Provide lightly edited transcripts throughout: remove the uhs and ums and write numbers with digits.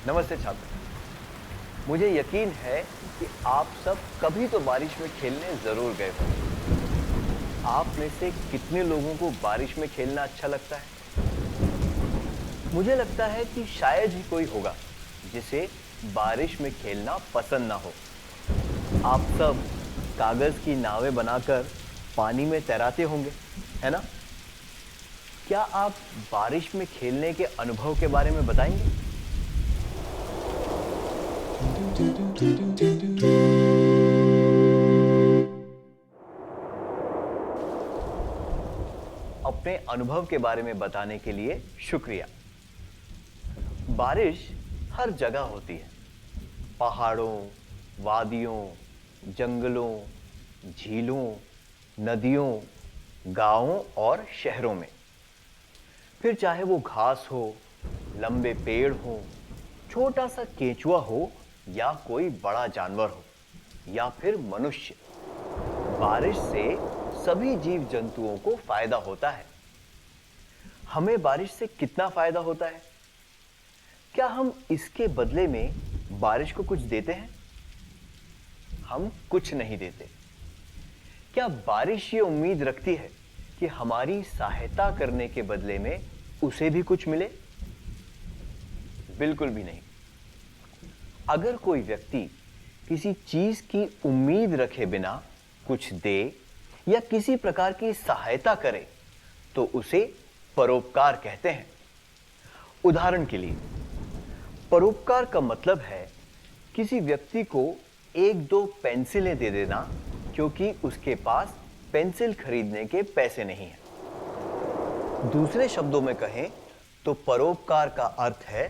नमस्ते छात्र। मुझे यकीन है कि आप सब कभी तो बारिश में खेलने जरूर गए होंगे। आप में से कितने लोगों को बारिश में खेलना अच्छा लगता है? मुझे लगता है कि शायद ही कोई होगा जिसे बारिश में खेलना पसंद ना हो। आप सब कागज की नावें बनाकर पानी में तैराते होंगे, है ना? क्या आप बारिश में खेलने के अनुभव के बारे में बताएंगे? अपने अनुभव के बारे में बताने के लिए शुक्रिया। बारिश हर जगह होती है, पहाड़ों, वादियों, जंगलों, झीलों, नदियों, गांवों और शहरों में। फिर चाहे वो घास हो, लंबे पेड़ हो, छोटा सा केंचुआ हो या कोई बड़ा जानवर हो या फिर मनुष्य, बारिश से सभी जीव जंतुओं को फायदा होता है। हमें बारिश से कितना फायदा होता है? क्या हम इसके बदले में बारिश को कुछ देते हैं? हम कुछ नहीं देते। क्या बारिश ये उम्मीद रखती है कि हमारी सहायता करने के बदले में उसे भी कुछ मिले? बिल्कुल भी नहीं। अगर कोई व्यक्ति किसी चीज की उम्मीद रखे बिना कुछ दे या किसी प्रकार की सहायता करे तो उसे परोपकार कहते हैं। उदाहरण के लिए, परोपकार का मतलब है किसी व्यक्ति को एक दो पेंसिलें दे देना क्योंकि उसके पास पेंसिल खरीदने के पैसे नहीं हैं। दूसरे शब्दों में कहें तो परोपकार का अर्थ है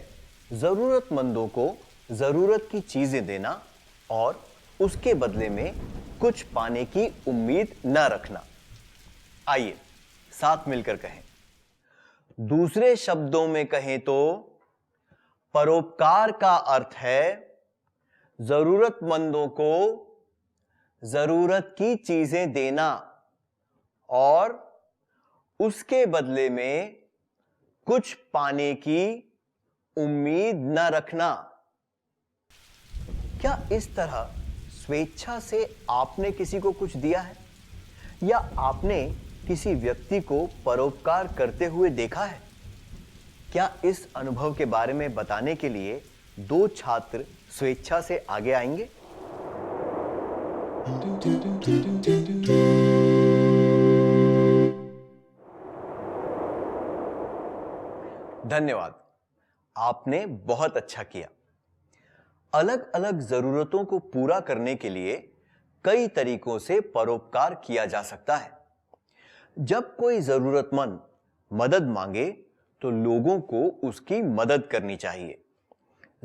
जरूरतमंदों को जरूरत की चीजें देना और उसके बदले में कुछ पाने की उम्मीद न रखना। आइए साथ मिलकर कहें। दूसरे शब्दों में कहें तो परोपकार का अर्थ है जरूरतमंदों को जरूरत की चीजें देना और उसके बदले में कुछ पाने की उम्मीद न रखना। क्या इस तरह स्वेच्छा से आपने किसी को कुछ दिया है या आपने किसी व्यक्ति को परोपकार करते हुए देखा है? क्या इस अनुभव के बारे में बताने के लिए दो छात्र स्वेच्छा से आगे आएंगे? धन्यवाद, आपने बहुत अच्छा किया। अलग अलग जरूरतों को पूरा करने के लिए कई तरीकों से परोपकार किया जा सकता है। जब कोई जरूरतमंद मदद मांगे तो लोगों को उसकी मदद करनी चाहिए।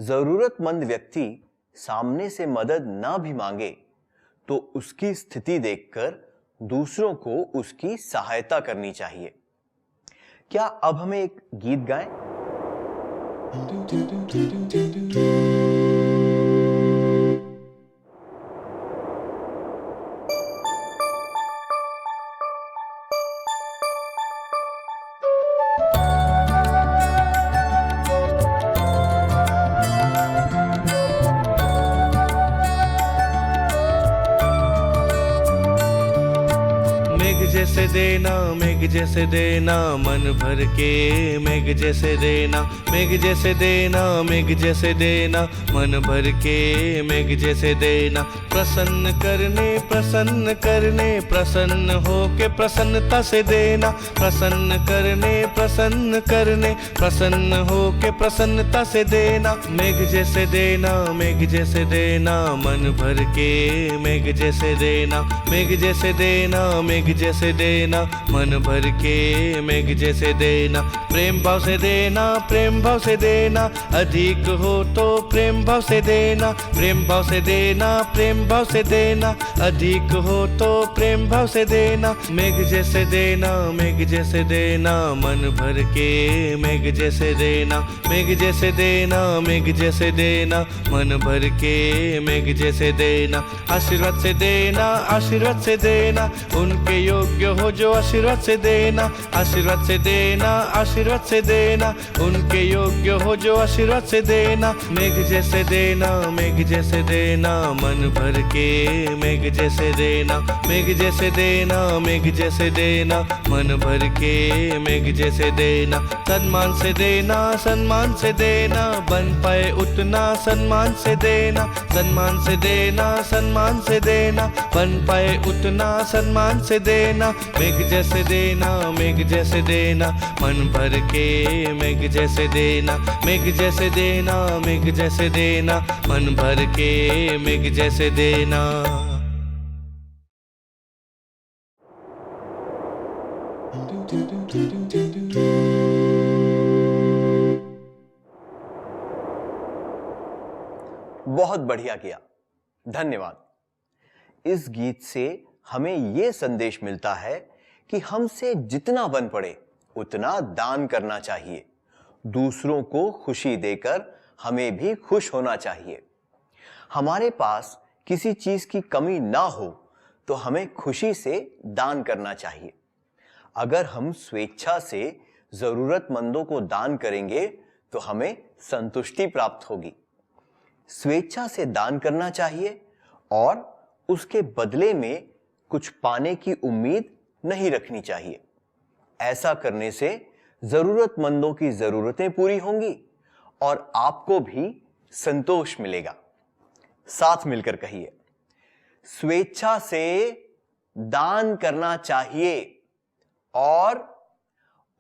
जरूरतमंद व्यक्ति सामने से मदद ना भी मांगे तो उसकी स्थिति देखकर दूसरों को उसकी सहायता करनी चाहिए। क्या अब हमें एक गीत गाएं? मेघ जैसे देना मन भर के, मेघ जैसे देना, मेघ जैसे देना, मेघ जैसे देना मन भर के, मेघ जैसे देना। प्रसन्न करने प्रसन्न करने, प्रसन्न हो के प्रसन्नता से देना। प्रसन्न करने प्रसन्न करने, प्रसन्न हो के प्रसन्नता से देना। मेघ जैसे देना, मेघ जैसे देना मन भर के, मेघ जैसे देना, मेघ जैसे देना, मेघ जैसे देना मन भर के, मेघ जैसे देना। प्रेम भाव से देना, प्रेम भाव से देना, अधिक हो तो प्रेम भाव से देना। प्रेम भाव से देना, प्रेम भाव से देना, अधिक हो तो प्रेम भाव से देना। मेघ जैसे देना, मेघ जैसे देना मन भर के, मेघ जैसे देना, मेघ जैसे देना, मेघ जैसे देना मन भर के, मेघ जैसे देना। आशीर्वाद से देना, आशीर्वाद से देना, उनके योग्य हो जो आशीर्वाद से देना, आशीर्वाद से देना, आशीर्वाद से देना, उनके योग्य हो जो आशीर्वाद से देना। मेघ जैसे देना, मेघ जैसे देना, मन भर के मेघ जैसे देना, मेघ जैसे देना, मेघ जैसे देना, मन भर के मेघ जैसे देना। सम्मान से देना, सम्मान से देना, बन पाए उतना सम्मान से देना, सम्मान से देना, सम्मान से देना, बन पाए उतना सम्मान से देना। मेघ जैसे देना, मेघ जैसे देना, मन भर के मेघ जैसे देना, मेघ जैसे देना, मेघ जैसे देना, मन भर के मेघ जैसे देना। बहुत बढ़िया किया, धन्यवाद। इस गीत से हमें यह संदेश मिलता है कि हमसे जितना बन पड़े उतना दान करना चाहिए। दूसरों को खुशी देकर हमें भी खुश होना चाहिए। हमारे पास किसी चीज की कमी ना हो तो हमें खुशी से दान करना चाहिए। अगर हम स्वेच्छा से जरूरतमंदों को दान करेंगे तो हमें संतुष्टि प्राप्त होगी। स्वेच्छा से दान करना चाहिए और उसके बदले में कुछ पाने की उम्मीद नहीं रखनी चाहिए। ऐसा करने से जरूरतमंदों की जरूरतें पूरी होंगी और आपको भी संतोष मिलेगा। साथ मिलकर कहिए, स्वेच्छा से दान करना चाहिए और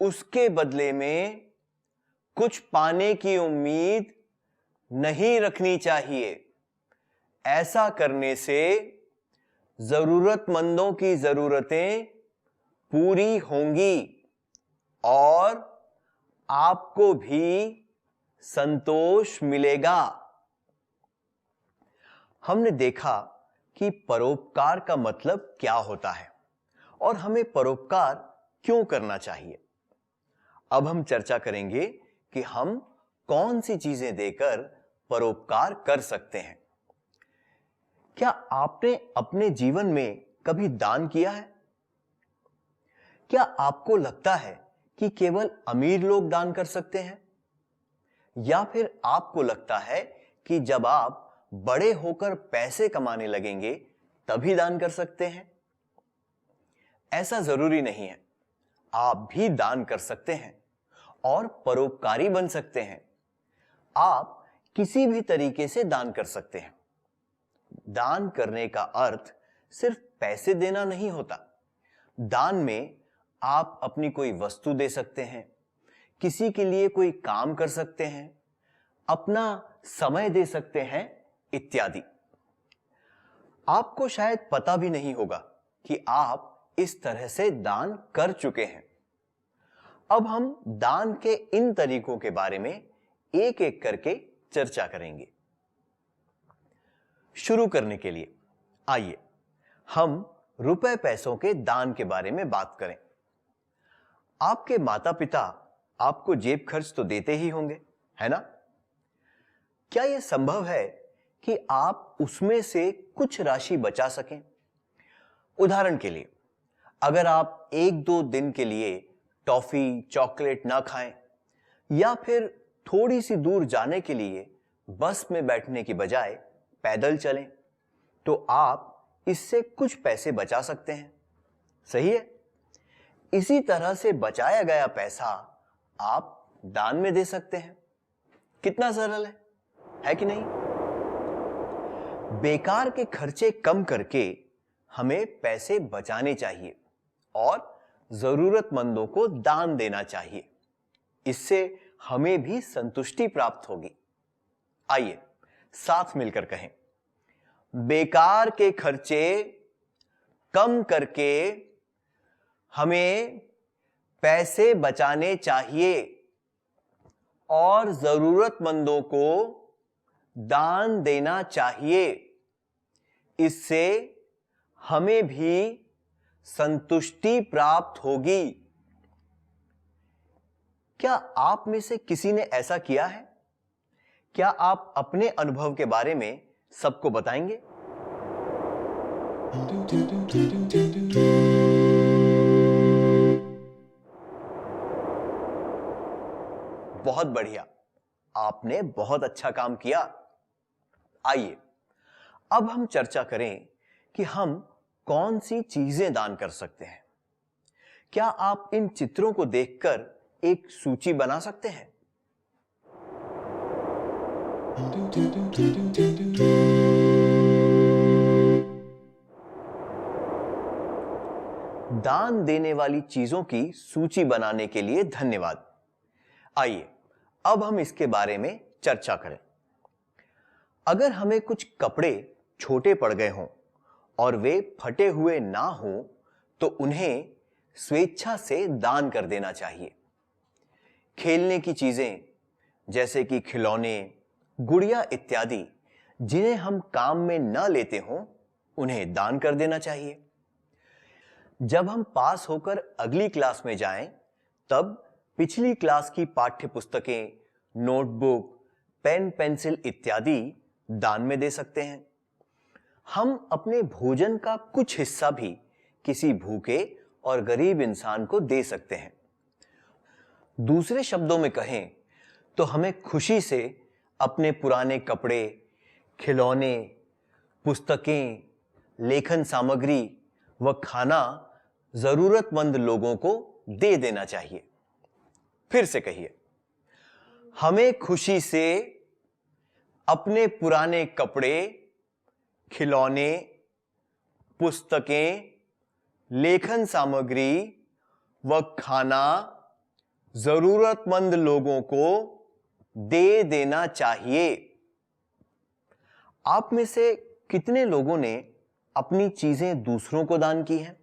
उसके बदले में कुछ पाने की उम्मीद नहीं रखनी चाहिए। ऐसा करने से जरूरतमंदों की जरूरतें पूरी होंगी और आपको भी संतोष मिलेगा। हमने देखा कि परोपकार का मतलब क्या होता है और हमें परोपकार क्यों करना चाहिए। अब हम चर्चा करेंगे कि हम कौन सी चीजें देकर परोपकार कर सकते हैं। क्या आपने अपने जीवन में कभी दान किया है? क्या आपको लगता है कि केवल अमीर लोग दान कर सकते हैं? या फिर आपको लगता है कि जब आप बड़े होकर पैसे कमाने लगेंगे तभी दान कर सकते हैं? ऐसा जरूरी नहीं है। आप भी दान कर सकते हैं और परोपकारी बन सकते हैं। आप किसी भी तरीके से दान कर सकते हैं। दान करने का अर्थ सिर्फ पैसे देना नहीं होता। दान में आप अपनी कोई वस्तु दे सकते हैं, किसी के लिए कोई काम कर सकते हैं, अपना समय दे सकते हैं इत्यादि। आपको शायद पता भी नहीं होगा कि आप इस तरह से दान कर चुके हैं। अब हम दान के इन तरीकों के बारे में एक एक करके चर्चा करेंगे। शुरू करने के लिए आइए हम रुपए पैसों के दान के बारे में बात करें। आपके माता पिता आपको जेब खर्च तो देते ही होंगे, है ना? क्या यह संभव है कि आप उसमें से कुछ राशि बचा सकें? उदाहरण के लिए, अगर आप एक दो दिन के लिए टॉफी, चॉकलेट ना खाएं या फिर थोड़ी सी दूर जाने के लिए बस में बैठने की बजाय पैदल चलें, तो आप इससे कुछ पैसे बचा सकते हैं। सही है? इसी तरह से बचाया गया पैसा आप दान में दे सकते हैं। कितना सरल है कि नहीं? बेकार के खर्चे कम करके हमें पैसे बचाने चाहिए और जरूरतमंदों को दान देना चाहिए। इससे हमें भी संतुष्टि प्राप्त होगी। आइए साथ मिलकर कहें, बेकार के खर्चे कम करके हमें पैसे बचाने चाहिए और जरूरतमंदों को दान देना चाहिए। इससे हमें भी संतुष्टि प्राप्त होगी। क्या आप में से किसी ने ऐसा किया है? क्या आप अपने अनुभव के बारे में सबको बताएंगे? बहुत बढ़िया, आपने बहुत अच्छा काम किया। आइए अब हम चर्चा करें कि हम कौन सी चीजें दान कर सकते हैं। क्या आप इन चित्रों को देखकर एक सूची बना सकते हैं? दान देने वाली चीजों की सूची बनाने के लिए धन्यवाद। आइए अब हम इसके बारे में चर्चा करें। अगर हमें कुछ कपड़े छोटे पड़ गए हों और वे फटे हुए ना हों तो उन्हें स्वेच्छा से दान कर देना चाहिए। खेलने की चीजें जैसे कि खिलौने, गुड़िया इत्यादि जिन्हें हम काम में न लेते हों उन्हें दान कर देना चाहिए। जब हम पास होकर अगली क्लास में जाएं तब पिछली क्लास की पाठ्य पुस्तकें, नोटबुक, पेन, पेंसिल इत्यादि दान में दे सकते हैं। हम अपने भोजन का कुछ हिस्सा भी किसी भूखे और गरीब इंसान को दे सकते हैं। दूसरे शब्दों में कहें तो हमें खुशी से अपने पुराने कपड़े, खिलौने, पुस्तकें, लेखन सामग्री व खाना जरूरतमंद लोगों को दे देना चाहिए। फिर से कहिए, हमें खुशी से अपने पुराने कपड़े, खिलौने, पुस्तकें, लेखन सामग्री व खाना जरूरतमंद लोगों को दे देना चाहिए। आप में से कितने लोगों ने अपनी चीजें दूसरों को दान की हैं?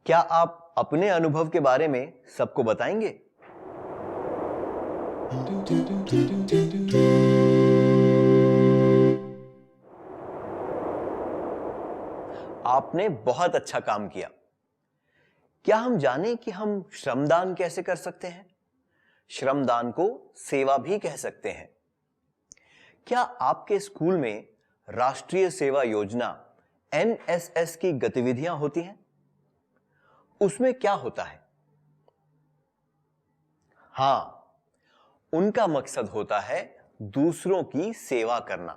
क्या आप अपने अनुभव के बारे में सबको बताएंगे? आपने बहुत अच्छा काम किया। क्या हम जानें कि हम श्रमदान कैसे कर सकते हैं? श्रमदान को सेवा भी कह सकते हैं। क्या आपके स्कूल में राष्ट्रीय सेवा योजना NSS की गतिविधियां होती हैं? उसमें क्या होता है? हां, उनका मकसद होता है दूसरों की सेवा करना।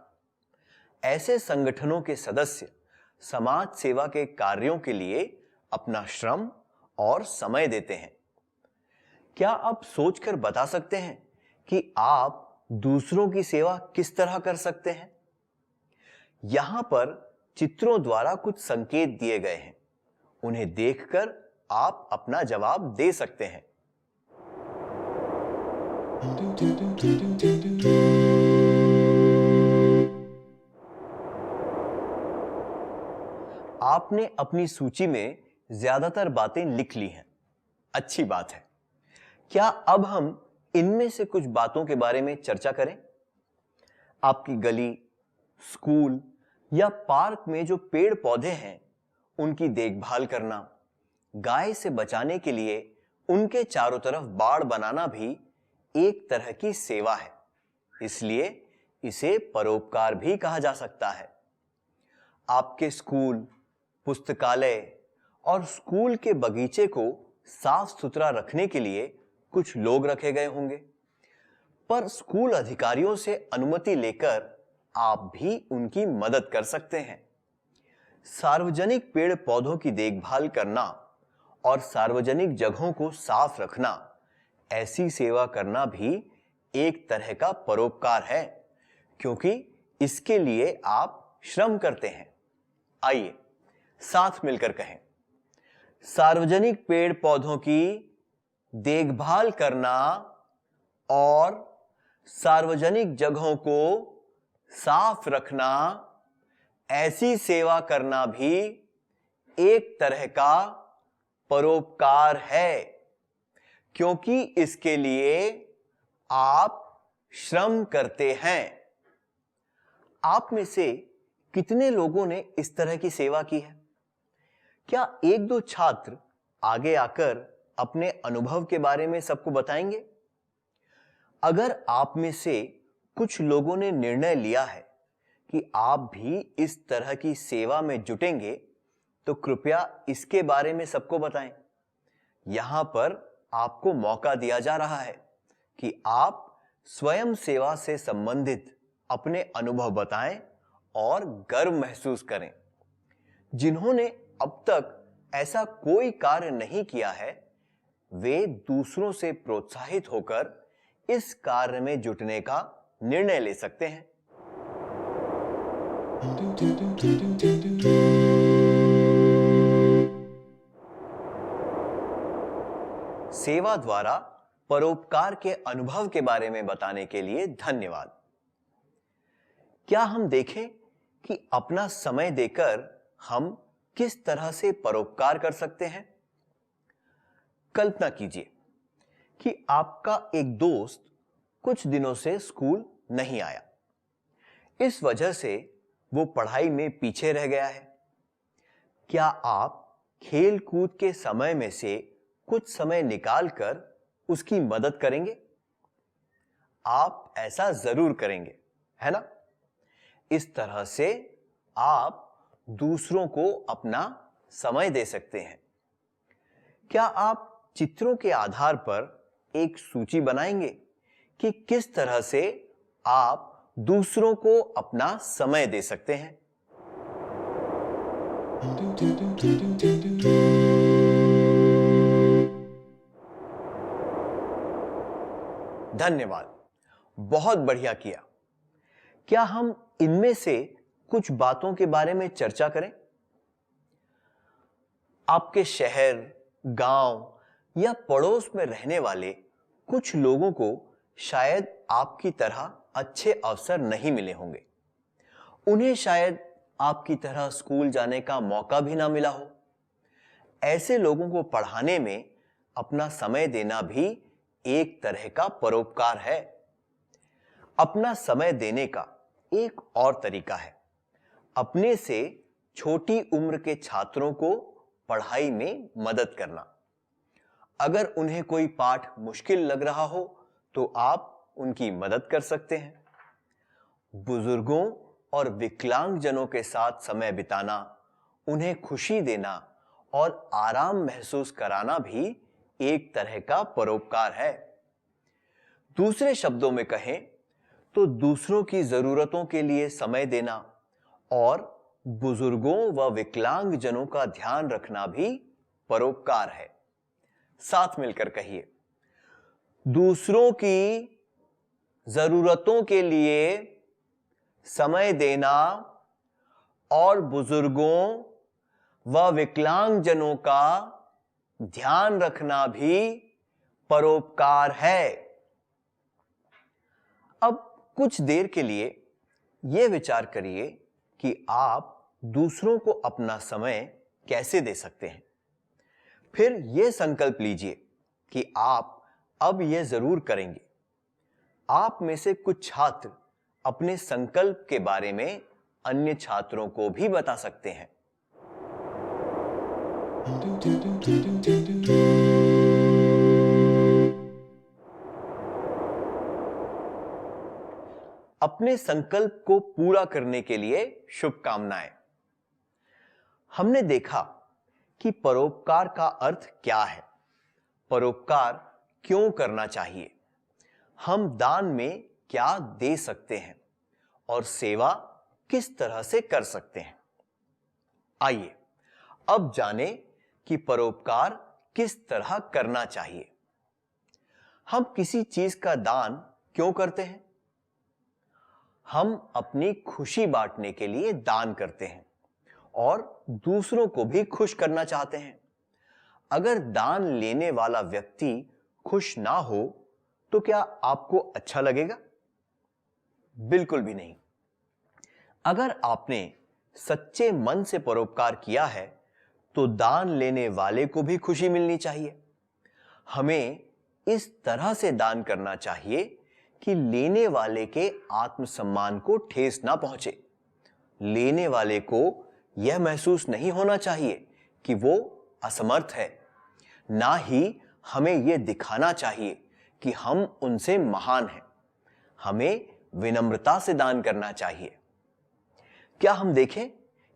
ऐसे संगठनों के सदस्य समाज सेवा के कार्यों के लिए अपना श्रम और समय देते हैं। क्या आप सोचकर बता सकते हैं कि आप दूसरों की सेवा किस तरह कर सकते हैं? यहां पर चित्रों द्वारा कुछ संकेत दिए गए हैं। उन्हें देखकर आप अपना जवाब दे सकते हैं। आपने अपनी सूची में ज्यादातर बातें लिख ली हैं। अच्छी बात है। क्या अब हम इनमें से कुछ बातों के बारे में चर्चा करें? आपकी गली, स्कूल या पार्क में जो पेड़ पौधे हैं उनकी देखभाल करना, गाय से बचाने के लिए उनके चारों तरफ बाड़ बनाना भी एक तरह की सेवा है। इसलिए इसे परोपकार भी कहा जा सकता है। आपके स्कूल, पुस्तकालय और स्कूल के बगीचे को साफ सुथरा रखने के लिए कुछ लोग रखे गए होंगे, पर स्कूल अधिकारियों से अनुमति लेकर आप भी उनकी मदद कर सकते हैं। सार्वजनिक पेड़ पौधों की देखभाल करना और सार्वजनिक जगहों को साफ रखना, ऐसी सेवा करना भी एक तरह का परोपकार है, क्योंकि इसके लिए आप श्रम करते हैं। आइए साथ मिलकर कहें, सार्वजनिक पेड़ पौधों की देखभाल करना और सार्वजनिक जगहों को साफ रखना, ऐसी सेवा करना भी एक तरह का परोपकार है, क्योंकि इसके लिए आप श्रम करते हैं। आप में से कितने लोगों ने इस तरह की सेवा की है? क्या एक दो छात्र आगे आकर अपने अनुभव के बारे में सबको बताएंगे? अगर आप में से कुछ लोगों ने निर्णय लिया है कि आप भी इस तरह की सेवा में जुटेंगे, तो कृपया इसके बारे में सबको बताएं। यहां पर आपको मौका दिया जा रहा है। कि आप स्वयं सेवा से संबंधित अपने अनुभव बताएं और गर्व महसूस करें। जिन्होंने अब तक ऐसा कोई कार्य नहीं किया है, वे दूसरों से प्रोत्साहित होकर इस कार्य में जुटने का निर्णय ले सकते हैं। सेवा द्वारा परोपकार के अनुभव के बारे में बताने के लिए धन्यवाद। क्या हम देखें कि अपना समय देकर हम किस तरह से परोपकार कर सकते हैं? कल्पना कीजिए कि आपका एक दोस्त कुछ दिनों से स्कूल नहीं आया। इस वजह से वो पढ़ाई में पीछे रह गया है। क्या आप खेल कूद के समय में से कुछ समय निकालकर उसकी मदद करेंगे? आप ऐसा जरूर करेंगे, है ना? इस तरह से आप दूसरों को अपना समय दे सकते हैं। क्या आप चित्रों के आधार पर एक सूची बनाएंगे कि किस तरह से आप दूसरों को अपना समय दे सकते हैं? धन्यवाद, बहुत बढ़िया किया। क्या हम इनमें से कुछ बातों के बारे में चर्चा करें? आपके शहर, गांव या पड़ोस में रहने वाले कुछ लोगों को शायद आपकी तरह अच्छे अवसर नहीं मिले होंगे। उन्हें शायद आपकी तरह स्कूल जाने का मौका भी ना मिला हो। ऐसे लोगों को पढ़ाने में अपना समय देना भी एक तरह का परोपकार है। अपना समय देने का एक और तरीका है अपने से छोटी उम्र के छात्रों को पढ़ाई में मदद करना। अगर उन्हें कोई पाठ मुश्किल लग रहा हो तो आप उनकी मदद कर सकते हैं। बुजुर्गों और विकलांगजनों के साथ समय बिताना, उन्हें खुशी देना और आराम महसूस कराना भी एक तरह का परोपकार है। दूसरे शब्दों में कहें तो दूसरों की जरूरतों के लिए समय देना और बुजुर्गों व विकलांगजनों का ध्यान रखना भी परोपकार है। साथ मिलकर कहिए, दूसरों की जरूरतों के लिए समय देना और बुजुर्गों व विकलांगजनों का ध्यान रखना भी परोपकार है। अब कुछ देर के लिए यह विचार करिए कि आप दूसरों को अपना समय कैसे दे सकते हैं। फिर यह संकल्प लीजिए कि आप अब यह जरूर करेंगे। आप में से कुछ छात्र अपने संकल्प के बारे में अन्य छात्रों को भी बता सकते हैं। अपने संकल्प को पूरा करने के लिए शुभकामनाएं। हमने देखा कि परोपकार का अर्थ क्या है, परोपकार क्यों करना चाहिए, हम दान में क्या दे सकते हैं और सेवा किस तरह से कर सकते हैं। आइए अब जानें कि परोपकार किस तरह करना चाहिए। हम किसी चीज का दान क्यों करते हैं? हम अपनी खुशी बांटने के लिए दान करते हैं और दूसरों को भी खुश करना चाहते हैं। अगर दान लेने वाला व्यक्ति खुश ना हो तो क्या आपको अच्छा लगेगा? बिल्कुल भी नहीं। अगर आपने सच्चे मन से परोपकार किया है तो दान लेने वाले को भी खुशी मिलनी चाहिए। हमें इस तरह से दान करना चाहिए कि लेने वाले के आत्मसम्मान को ठेस ना पहुंचे। लेने वाले को यह महसूस नहीं होना चाहिए कि वो असमर्थ है। ना ही हमें यह दिखाना चाहिए कि हम उनसे महान हैं। हमें विनम्रता से दान करना चाहिए। क्या हम देखें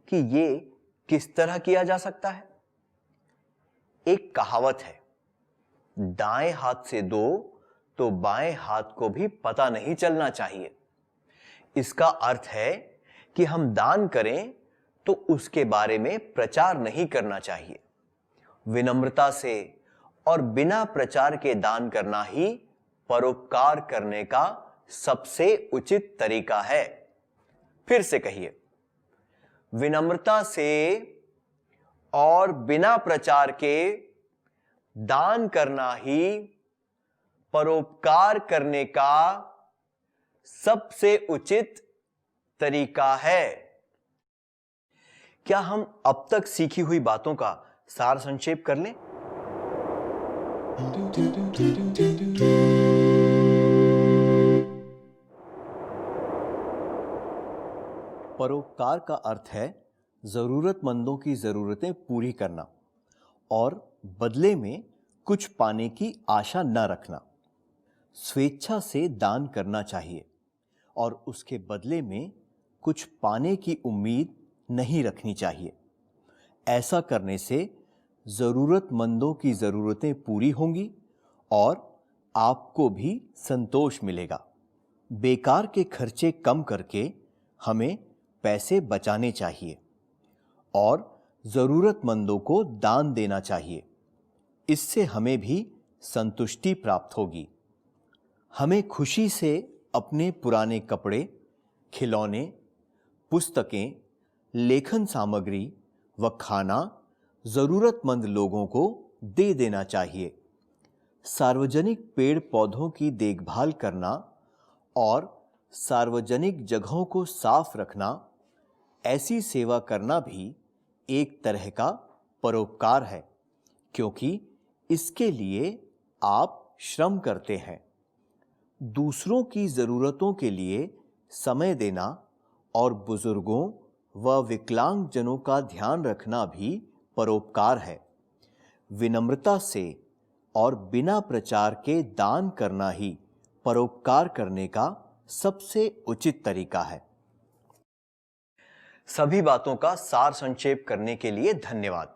कि यह किस तरह किया जा सकता है? एक कहावत है, दाएं हाथ से दो तो बाएं हाथ को भी पता नहीं चलना चाहिए। इसका अर्थ है कि हम दान करें तो उसके बारे में प्रचार नहीं करना चाहिए। विनम्रता से और बिना प्रचार के दान करना ही परोपकार करने का सबसे उचित तरीका है। फिर से कहिए, विनम्रता से और बिना प्रचार के दान करना ही परोपकार करने का सबसे उचित तरीका है। क्या हम अब तक सीखी हुई बातों का सार संक्षेप कर लें? परोपकार का अर्थ है जरूरतमंदों की जरूरतें पूरी करना और बदले में कुछ पाने की आशा न रखना। स्वेच्छा से दान करना चाहिए और उसके बदले में कुछ पाने की उम्मीद नहीं रखनी चाहिए। ऐसा करने से जरूरतमंदों की जरूरतें पूरी होंगी और आपको भी संतोष मिलेगा। बेकार के खर्चे कम करके हमें पैसे बचाने चाहिए और जरूरतमंदों को दान देना चाहिए। इससे हमें भी संतुष्टि प्राप्त होगी। हमें खुशी से अपने पुराने कपड़े, खिलौने, पुस्तकें, लेखन सामग्री व खाना जरूरतमंद लोगों को दे देना चाहिए। सार्वजनिक पेड़ पौधों की देखभाल करना और सार्वजनिक जगहों को साफ रखना, ऐसी सेवा करना भी एक तरह का परोपकार है, क्योंकि इसके लिए आप श्रम करते हैं। दूसरों की ज़रूरतों के लिए समय देना और बुजुर्गों व विकलांगजनों का ध्यान रखना भी परोपकार है। विनम्रता से और बिना प्रचार के दान करना ही परोपकार करने का सबसे उचित तरीका है। सभी बातों का सार संक्षेप करने के लिए धन्यवाद।